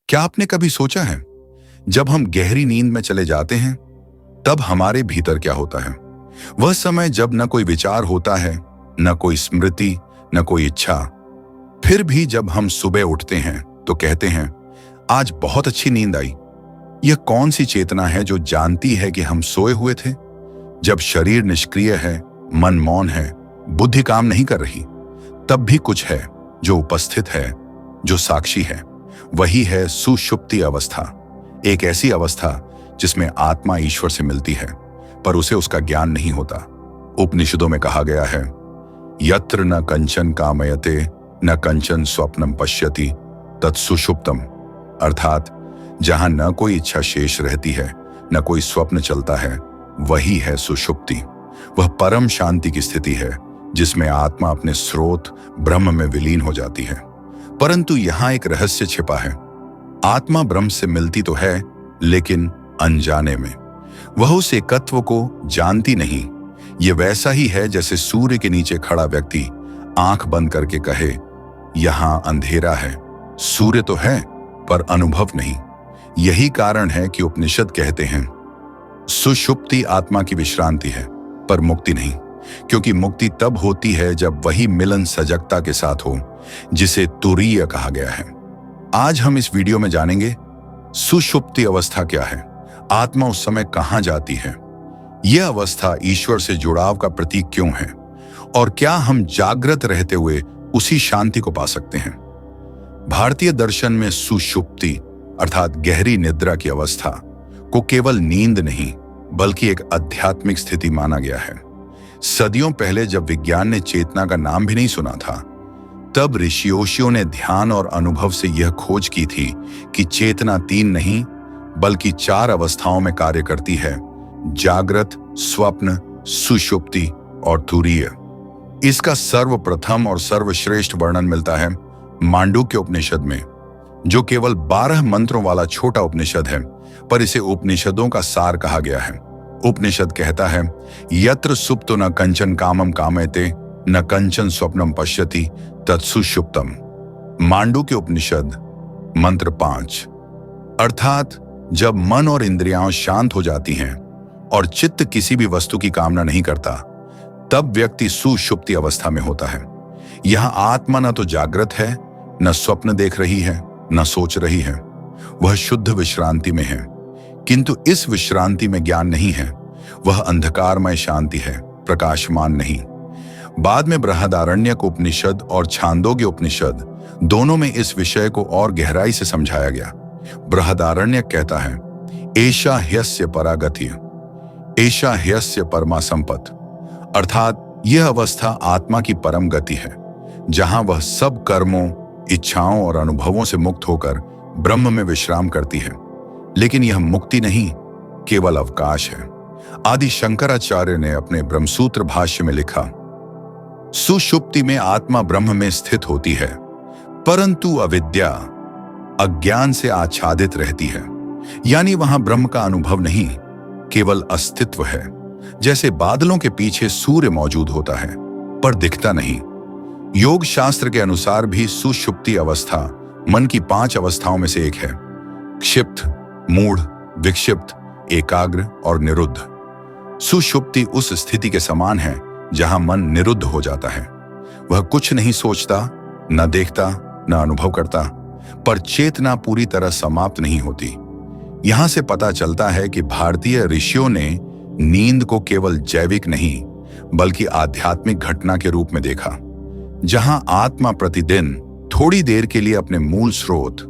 क्या आपने कभी सोचा है, जब हम गहरी नींद में चले जाते हैं तब हमारे भीतर क्या होता है? वह समय जब न कोई विचार होता है, न कोई स्मृति, न कोई इच्छा। फिर भी जब हम सुबह उठते हैं तो कहते हैं, आज बहुत अच्छी नींद आई। यह कौन सी चेतना है जो जानती है कि हम सोए हुए थे? जब शरीर निष्क्रिय है, मन मौन है, बुद्धि काम नहीं कर रही, तब भी कुछ है जो उपस्थित है, जो साक्षी है। वही है सुषुप्ति अवस्था। एक ऐसी अवस्था जिसमें आत्मा ईश्वर से मिलती है, पर उसे उसका ज्ञान नहीं होता। उपनिषदों में कहा गया है, यत्र न कंचन कामयते न कंचन स्वप्नम पश्यति तत्सुषुप्तम। अर्थात जहां न कोई इच्छा शेष रहती है, न कोई स्वप्न चलता है, वही है सुषुप्ति। वह परम शांति की स्थिति है जिसमें आत्मा अपने स्रोत ब्रह्म में विलीन हो जाती है। परंतु यहां एक रहस्य छिपा है। आत्मा ब्रह्म से मिलती तो है, लेकिन अनजाने में। वह उस एकत्व को जानती नहीं। यह वैसा ही है जैसे सूर्य के नीचे खड़ा व्यक्ति आंख बंद करके कहे, यहां अंधेरा है। सूर्य तो है, पर अनुभव नहीं। यही कारण है कि उपनिषद कहते हैं, सुषुप्ति आत्मा की विश्रांति है, पर मुक्ति नहीं। क्योंकि मुक्ति तब होती है जब वही मिलन सजगता के साथ हो, जिसे तुरीय कहा गया है। आज हम इस वीडियो में जानेंगे सुषुप्ति अवस्था क्या है, आत्मा उस समय कहां जाती है, यह अवस्था ईश्वर से जुड़ाव का प्रतीक क्यों है, और क्या हम जागृत रहते हुए उसी शांति को पा सकते हैं। भारतीय दर्शन में सुषुप्ति अर्थात गहरी निद्रा की अवस्था को केवल नींद नहीं, बल्कि एक आध्यात्मिक स्थिति माना गया है। सदियों पहले जब विज्ञान ने चेतना का नाम भी नहीं सुना था, तब ऋषियों ने ध्यान और अनुभव से यह खोज की थी कि चेतना 3 नहीं, बल्कि 4 अवस्थाओं में कार्य करती है: जागृत, स्वप्न, सुषुप्ति और तुरीय। इसका सर्वप्रथम और सर्वश्रेष्ठ वर्णन मिलता है मांडुक्य उपनिषद में, जो केवल 12 मंत्रों वाला छोटा उपनिषद है, पर इसे उपनिषदों का सार कहा गया है। उपनिषद कहता है, यत्र सुप्तो न कंचन कामम कामयते न कंचन स्वप्नम पश्यति तत्सुषुप्तम। मांडुक्य उपनिषद मंत्र 5। अर्थात जब मन और इंद्रियां शांत हो जाती हैं और चित्त किसी भी वस्तु की कामना नहीं करता, तब व्यक्ति सुषुप्ति अवस्था में होता है। यहां आत्मा न तो जागृत है, न स्वप्न देख रही है, न सोच रही है। वह शुद्ध विश्रांति में है। किंतु इस विश्रांति में ज्ञान नहीं है। वह अंधकारमय शांति है, प्रकाशमान नहीं। बाद में बृहदारण्यक उपनिषद और छांदोग्य उपनिषद दोनों में इस विषय को और गहराई से समझाया गया। बृहदारण्यक कहता है, एषा ह्यस्य परागति, एषा ह्यस्य परमा संपत्। अर्थात यह अवस्था आत्मा की परम गति है, जहां वह सब कर्मों, इच्छाओं और अनुभवों से मुक्त होकर ब्रह्म में विश्राम करती है। लेकिन यह मुक्ति नहीं, केवल अवकाश है। आदि शंकराचार्य ने अपने ब्रह्मसूत्र भाष्य में लिखा, सुषुप्ति में आत्मा ब्रह्म में स्थित होती है, परंतु अविद्या अज्ञान से आच्छादित रहती है। यानी वहां ब्रह्म का अनुभव नहीं, केवल अस्तित्व है। जैसे बादलों के पीछे सूर्य मौजूद होता है, पर दिखता नहीं। योग शास्त्र के अनुसार भी सुषुप्ति अवस्था मन की 5 अवस्थाओं में से एक है: क्षिप्त, मूढ़, विक्षिप्त, एकाग्र और निरुद्ध। सुषुप्ति उस स्थिति के समान है जहां मन निरुद्ध हो जाता है। वह कुछ नहीं सोचता, न देखता, न अनुभव करता, पर चेतना पूरी तरह समाप्त नहीं होती। यहां से पता चलता है कि भारतीय ऋषियों ने नींद को केवल जैविक नहीं, बल्कि आध्यात्मिक घटना के रूप में देखा, जहां आत्मा प्रतिदिन थोड़ी देर के लिए अपने मूल स्रोत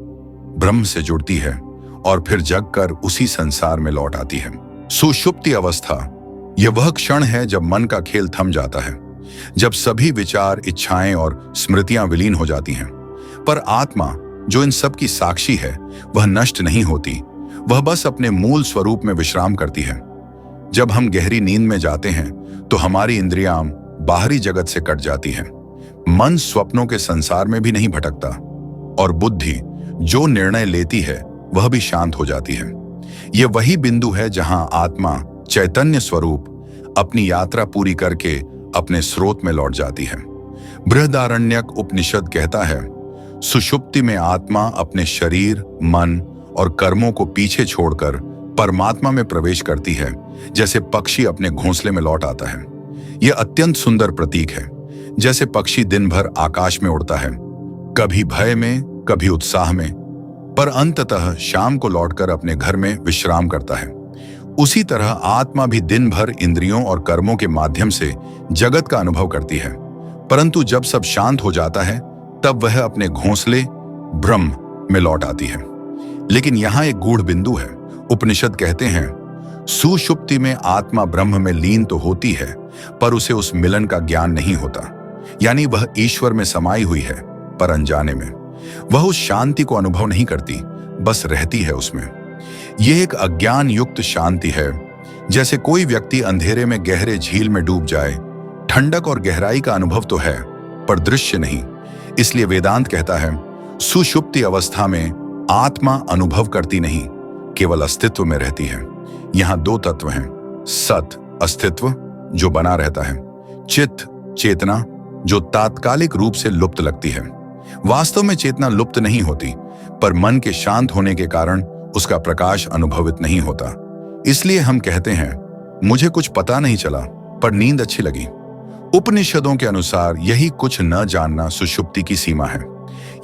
ब्रह्म से जुड़ती है और फिर जगकर उसी संसार में लौट आती है। सुषुप्ति अवस्था यह वह क्षण है जब मन का खेल थम जाता है, जब सभी विचार, इच्छाएं और स्मृतियां विलीन हो जाती हैं। पर आत्मा, जो इन सब की साक्षी है, वह नष्ट नहीं होती। वह बस अपने मूल स्वरूप में विश्राम करती है। जब हम गहरी नींद में जाते हैं तो हमारी इंद्रियां बाहरी जगत से कट जाती हैं। मन स्वप्नों के संसार में भी नहीं भटकता, और बुद्धि जो निर्णय लेती है वह भी शांत हो जाती है। यह वही बिंदु है जहां आत्मा चैतन्य स्वरूप अपनी यात्रा पूरी करके अपने स्रोत में लौट जाती है। बृहदारण्यक उपनिषद कहता है, सुषुप्ति में आत्मा अपने शरीर, मन और कर्मों को पीछे छोड़कर परमात्मा में प्रवेश करती है, जैसे पक्षी अपने घोंसले में लौट आता है। यह अत्यंत सुंदर प्रतीक है। जैसे पक्षी दिन भर आकाश में उड़ता है, कभी भय में, कभी उत्साह में, पर अंततः शाम को लौटकर अपने घर में विश्राम करता है। उसी तरह आत्मा भी दिन भर इंद्रियों और कर्मों के माध्यम से जगत का अनुभव करती है, परंतु जब सब शांत हो जाता है तब वह अपने घोंसले ब्रह्म में लौट आती है। लेकिन यहाँ एक गूढ़ बिंदु है। उपनिषद कहते हैं, सुषुप्ति में आत्मा ब्रह्म में लीन तो होती है, पर उसे उस मिलन का ज्ञान नहीं होता। यानी वह ईश्वर में समाई हुई है, पर अनजाने में। वह उस शांति को अनुभव नहीं करती, बस रहती है उसमें। यह एक अज्ञान युक्त शांति है, जैसे कोई व्यक्ति अंधेरे में गहरे झील में डूब जाए। ठंडक और गहराई का अनुभव तो है, पर दृश्य नहीं। इसलिए वेदांत कहता है, सुषुप्ति अवस्था में आत्मा अनुभव करती नहीं, केवल अस्तित्व में रहती है। यहाँ दो तत्व हैं, सत अस्तित्व जो बना रहता है, चित्त चेतना जो तात्कालिक रूप से लुप्त लगती है। वास्तव में चेतना लुप्त नहीं होती, पर मन के शांत होने के कारण उसका प्रकाश अनुभवित नहीं होता। इसलिए हम कहते हैं, मुझे कुछ पता नहीं चला, पर नींद अच्छी लगी। उपनिषदों के अनुसार यही कुछ न जानना सुषुप्ति की सीमा है।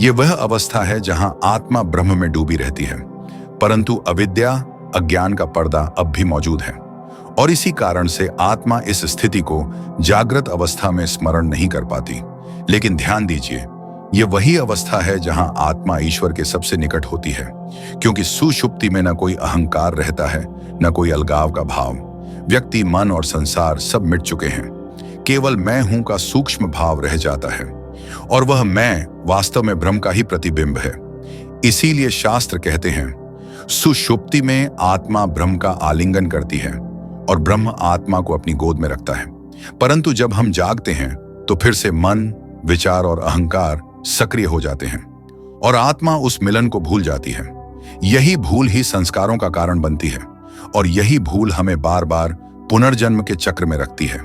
यह वह अवस्था है जहां आत्मा ब्रह्म में डूबी रहती है, परंतु अविद्या, अज्ञान का पर्दा अब भी मौजूद है, और इसी कारण से आत्मा इस स्थिति को जागृत अवस्था में स्मरण नहीं कर पाती। लेकिन ध्यान दीजिए, यह वही अवस्था है जहां आत्मा ईश्वर के सबसे निकट होती है, क्योंकि सुषुप्ति में न कोई अहंकार रहता है, न कोई अलगाव का भाव। व्यक्ति, मन और संसार सब मिट चुके हैं। केवल मैं हूं का सूक्ष्म भाव रह जाता है, और वह मैं वास्तव में ब्रह्म का ही प्रतिबिंब है। इसीलिए शास्त्र कहते हैं, सुषुप्ति में आत्मा ब्रह्म का आलिंगन करती है और ब्रह्म आत्मा को अपनी गोद में रखता है। परंतु जब हम जागते हैं तो फिर से मन, विचार और अहंकार सक्रिय हो जाते हैं और आत्मा उस मिलन को भूल जाती है। यही भूल ही संस्कारों का कारण बनती है, और यही भूल हमें बार बार पुनर्जन्म के चक्र में रखती है,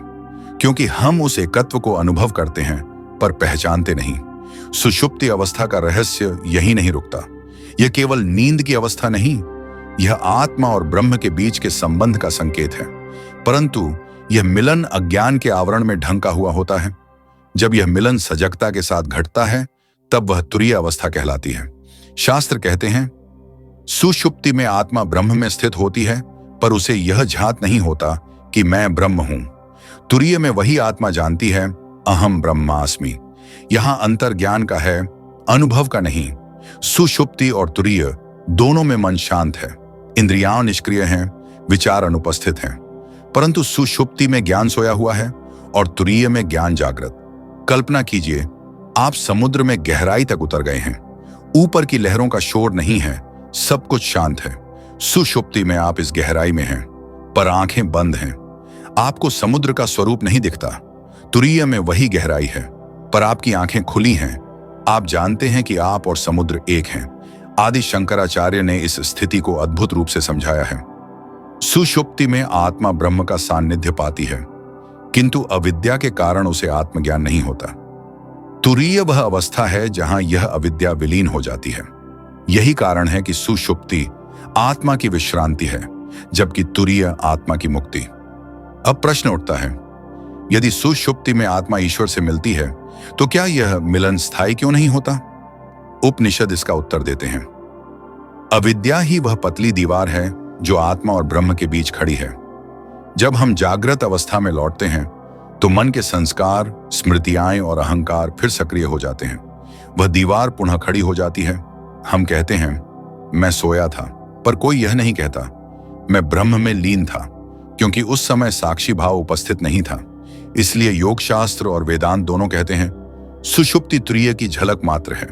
क्योंकि हम उस एकत्व को अनुभव करते हैं पर पहचानते नहीं। सुषुप्ति अवस्था का रहस्य यही नहीं रुकता। यह केवल नींद की अवस्था नहीं, यह आत्मा और ब्रह्म के बीच के संबंध का संकेत है। परंतु यह मिलन अज्ञान के आवरण में ढंका हुआ होता है। जब यह मिलन सजगता के साथ घटता है, तब वह तुरीय अवस्था कहलाती है। शास्त्र कहते हैं, सुषुप्ति में आत्मा ब्रह्म में स्थित होती है, पर उसे यह झात नहीं होता कि मैं ब्रह्म हूं। तुरीय में वही आत्मा जानती है, अहम ब्रह्मास्मि। यहां अंतर ज्ञान का है, अनुभव का नहीं। सुषुप्ति और तुरीय दोनों में मन शांत है, इंद्रियां निष्क्रिय हैं, विचार अनुपस्थित हैं। परंतु सुषुप्ति में ज्ञान सोया हुआ है और तुरीय में ज्ञान जागृत। कल्पना कीजिए, आप समुद्र में गहराई तक उतर गए हैं। ऊपर की लहरों का शोर नहीं है, सब कुछ शांत है। सुषुप्ति में आप इस गहराई में हैं, पर आंखें बंद हैं। आपको समुद्र का स्वरूप नहीं दिखता। तुरीय में वही गहराई है, पर आपकी आंखें खुली हैं। आप जानते हैं कि आप और समुद्र एक हैं। आदि शंकराचार्य ने इस स्थिति को अद्भुत रूप से समझाया है। सुषुप्ति में आत्मा ब्रह्म का सान्निध्य पाती है, किंतु अविद्या के कारण उसे आत्मज्ञान नहीं होता। तुरीय वह अवस्था है जहां यह अविद्या विलीन हो जाती है। यही कारण है कि सुषुप्ति आत्मा की विश्रांति है, जबकि तुरीय आत्मा की मुक्ति। अब प्रश्न उठता है, यदि सुषुप्ति में आत्मा ईश्वर से मिलती है, तो क्या यह मिलन स्थायी क्यों नहीं होता? उपनिषद इसका उत्तर देते हैं, अविद्या ही वह पतली दीवार है जो आत्मा और ब्रह्म के बीच खड़ी है। जब हम जागृत अवस्था में लौटते हैं तो मन के संस्कार, स्मृतियां और अहंकार फिर सक्रिय हो जाते हैं। वह दीवार पुनः खड़ी हो जाती है। हम कहते हैं, मैं सोया था, पर कोई यह नहीं कहता मैं ब्रह्म में लीन था, क्योंकि उस समय साक्षी भाव उपस्थित नहीं था। इसलिए योग शास्त्र और वेदांत दोनों कहते हैं, सुषुप्ति तुरीय की झलक मात्र है।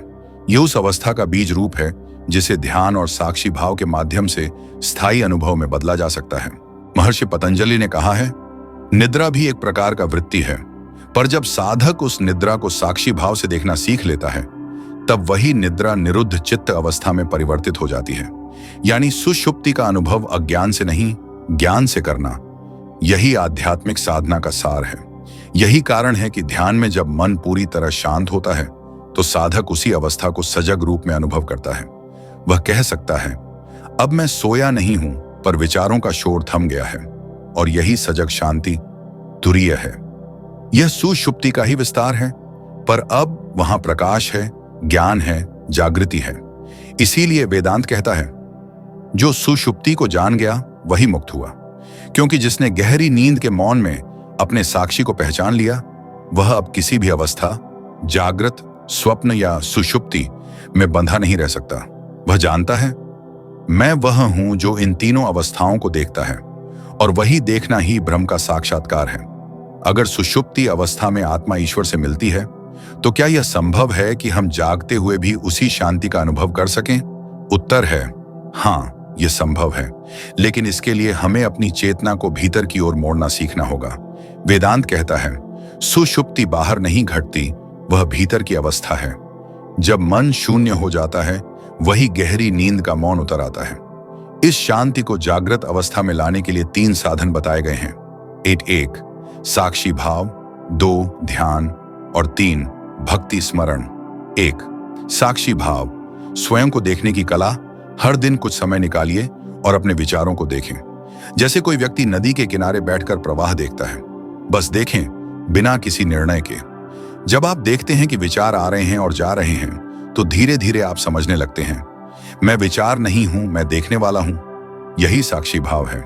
यह उस अवस्था का बीज रूप है जिसे ध्यान और साक्षी भाव के माध्यम से स्थायी अनुभव में बदला जा सकता है। महर्षि पतंजलि ने कहा है, निद्रा भी एक प्रकार का वृत्ति है, पर जब साधक उस निद्रा को साक्षी भाव से देखना सीख लेता है, तब वही निद्रा निरुद्ध चित्त अवस्था में परिवर्तित हो जाती है। यानी सुषुप्ति का अनुभव अज्ञान से नहीं, ज्ञान से करना, यही आध्यात्मिक साधना का सार है। यही कारण है कि ध्यान में जब मन पूरी तरह शांत होता है तो साधक उसी अवस्था को सजग रूप में अनुभव करता है। वह कह सकता है, अब मैं सोया नहीं हूं, पर विचारों का शोर थम गया है, और यही सजग शांति तुरीय है। यह सुषुप्ति का ही विस्तार है, पर अब वहां प्रकाश है, ज्ञान है, जागृति है। इसीलिए वेदांत कहता है, जो सुषुप्ति को जान गया वही मुक्त हुआ, क्योंकि जिसने गहरी नींद के मौन में अपने साक्षी को पहचान लिया, वह अब किसी भी अवस्था, जागृत, स्वप्न या सुषुप्ति में बंधा नहीं रह सकता। वह जानता है, मैं वह हूं जो इन तीनों अवस्थाओं को देखता है, और वही देखना ही ब्रह्म का साक्षात्कार है। अगर सुषुप्ति अवस्था में आत्मा ईश्वर से मिलती है, तो क्या यह संभव है कि हम जागते हुए भी उसी शांति का अनुभव कर सकें? उत्तर है हाँ, यह संभव है, लेकिन इसके लिए हमें अपनी चेतना को भीतर की ओर मोड़ना सीखना होगा। वेदांत कहता है, सुषुप्ति बाहर नहीं घटती, वह भीतर की अवस्था है। जब मन शून्य हो जाता है, वही गहरी नींद का मौन उतर आता है। इस शांति को जागृत अवस्था में लाने के लिए 3 साधन बताए गए हैं। 1 साक्षी भाव, 2 ध्यान, और 3 भक्ति स्मरण। 1 साक्षी भाव, स्वयं को देखने की कला। हर दिन कुछ समय निकालिए और अपने विचारों को देखें, जैसे कोई व्यक्ति नदी के किनारे बैठकर प्रवाह देखता है। बस देखें, बिना किसी निर्णय के। जब आप देखते हैं कि विचार आ रहे हैं और जा रहे हैं, तो धीरे धीरे आप समझने लगते हैं, मैं विचार नहीं हूं, मैं देखने वाला हूं। यही साक्षी भाव है।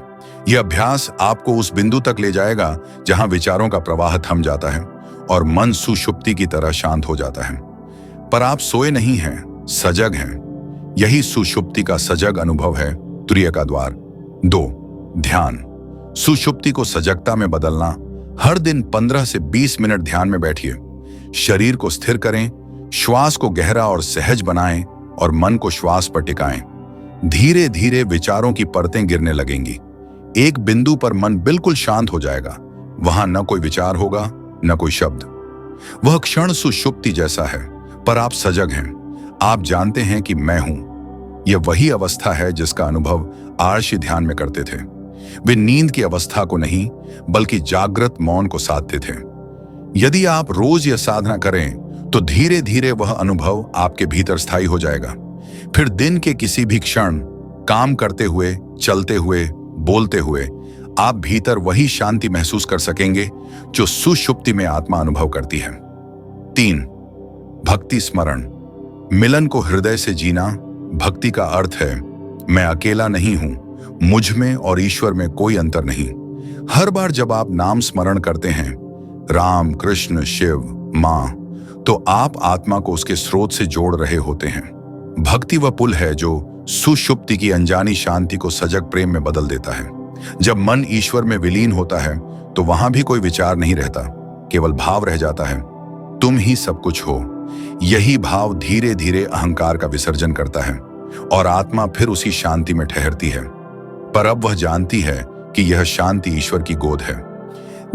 यह अभ्यास आपको उस बिंदु तक ले जाएगा जहां विचारों का प्रवाह थम जाता है और मन सुषुप्ति की तरह शांत हो जाता है। पर आप सोए नहीं हैं, सजग हैं। यही सुषुप्ति का सजग अनुभव है, तुरीय का द्वार। 2 ध्यान, सुषुप्ति को सजगता में बदलना। हर दिन 15 से 20 मिनट ध्यान में बैठिए। शरीर को स्थिर करें, श्वास को गहरा और सहज बनाएं और मन को श्वास पर टिकाएं। धीरे धीरे विचारों की परतें गिरने लगेंगी। एक बिंदु पर मन बिल्कुल शांत हो जाएगा। वहां न कोई विचार होगा, न कोई शब्द। वह क्षण सुषुप्ति जैसा है, पर आप सजग हैं। आप जानते हैं कि मैं हूं। यह वही अवस्था है जिसका अनुभव आर्षि ध्यान में करते थे। वे नींद की अवस्था को नहीं, बल्कि जागृत मौन को साधते थे। यदि आप रोज यह साधना करें, तो धीरे धीरे वह अनुभव आपके भीतर स्थायी हो जाएगा। फिर दिन के किसी भी क्षण, काम करते हुए, चलते हुए, बोलते हुए, आप भीतर वही शांति महसूस कर सकेंगे जो सुषुप्ति में आत्मा अनुभव करती है। 3 भक्ति स्मरण, मिलन को हृदय से जीना। भक्ति का अर्थ है, मैं अकेला नहीं हूं, मुझ में और ईश्वर में कोई अंतर नहीं। हर बार जब आप नाम स्मरण करते हैं, राम, कृष्ण, शिव, मां, तो आप आत्मा को उसके स्रोत से जोड़ रहे होते हैं। भक्ति वह पुल है जो सुषुप्ति की अनजानी शांति को सजग प्रेम में बदल देता है। जब मन ईश्वर में विलीन होता है, तो वहां भी कोई विचार नहीं रहता, केवल भाव रह जाता है, तुम ही सब कुछ हो। यही भाव धीरे धीरे अहंकार का विसर्जन करता है और आत्मा फिर उसी शांति में ठहरती है। पर अब वह जानती है कि यह शांति ईश्वर की गोद है।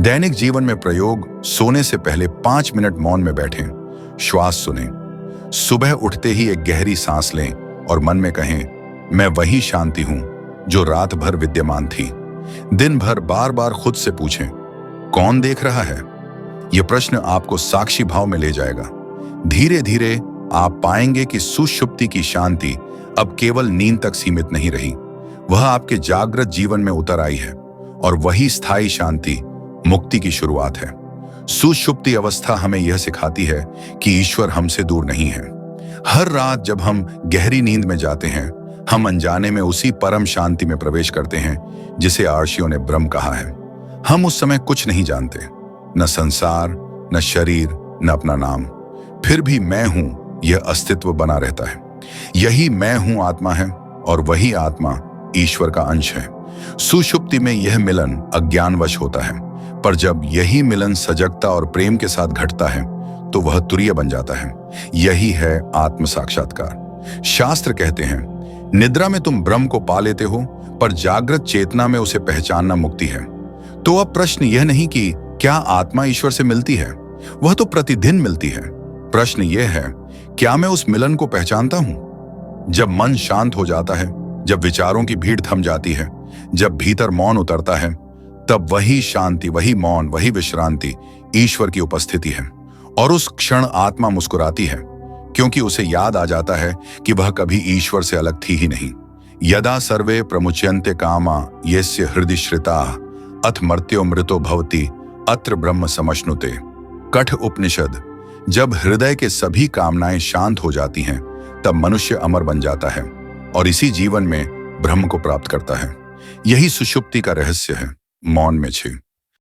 दैनिक जीवन में प्रयोग, सोने से पहले 5 मिनट मौन में बैठें, श्वास सुनें। सुबह उठते ही एक गहरी सांस लें और मन में कहें, मैं वही शांति हूं जो रात भर विद्यमान थी। दिन भर बार बार खुद से पूछें, कौन देख रहा है? यह प्रश्न आपको साक्षी भाव में ले जाएगा। धीरे धीरे आप पाएंगे कि सुषुप्ति की शांति अब केवल नींद तक सीमित नहीं रही, वह आपके जागृत जीवन में उतर आई है, और वही स्थायी शांति मुक्ति की शुरुआत है। सुषुप्ति अवस्था हमें यह सिखाती है कि ईश्वर हमसे दूर नहीं है। हर रात जब हम गहरी नींद में जाते हैं, हम अनजाने में उसी परम शांति में प्रवेश करते हैं जिसे आर्षियों ने ब्रह्म कहा है। हम उस समय कुछ नहीं जानते, न संसार, न शरीर, न अपना नाम। फिर भी मैं हूं यह अस्तित्व बना रहता है। यही मैं हूं आत्मा है, और वही आत्मा ईश्वर का अंश है। सुषुप्ति में यह मिलन अज्ञानवश होता है, पर जब यही मिलन सजगता और प्रेम के साथ घटता है, तो वह तुरीय बन जाता है। यही है आत्म साक्षात्कार। शास्त्र कहते हैं, निद्रा में तुम ब्रह्म को पा लेते हो, पर जागृत चेतना में उसे पहचानना मुक्ति है। तो अब प्रश्न यह नहीं कि क्या आत्मा ईश्वर से मिलती है, वह तो प्रतिदिन मिलती है। प्रश्न यह है, क्या मैं उस मिलन को पहचानता हूं? जब मन शांत हो जाता है, जब विचारों की भीड़ थम जाती है, जब भीतर मौन उतरता है, तब वही शांति, वही मौन, वही विश्रांति ईश्वर की उपस्थिति है। और उस क्षण आत्मा मुस्कुराती है, क्योंकि उसे याद आ जाता है कि वह कभी ईश्वर से अलग थी ही नहीं। यदा सर्वे प्रमुच्यन्ते कामा यस्य हृदि श्रिताः अथ मर्त्यो मृतो भवति अत्र ब्रह्म समश्नुते। कठ उपनिषद। जब हृदय के सभी कामनाएं शांत हो जाती हैं, तब मनुष्य अमर बन जाता है और इसी जीवन में ब्रह्म को प्राप्त करता है। यही सुषुप्ति का रहस्य है। मौन में छे।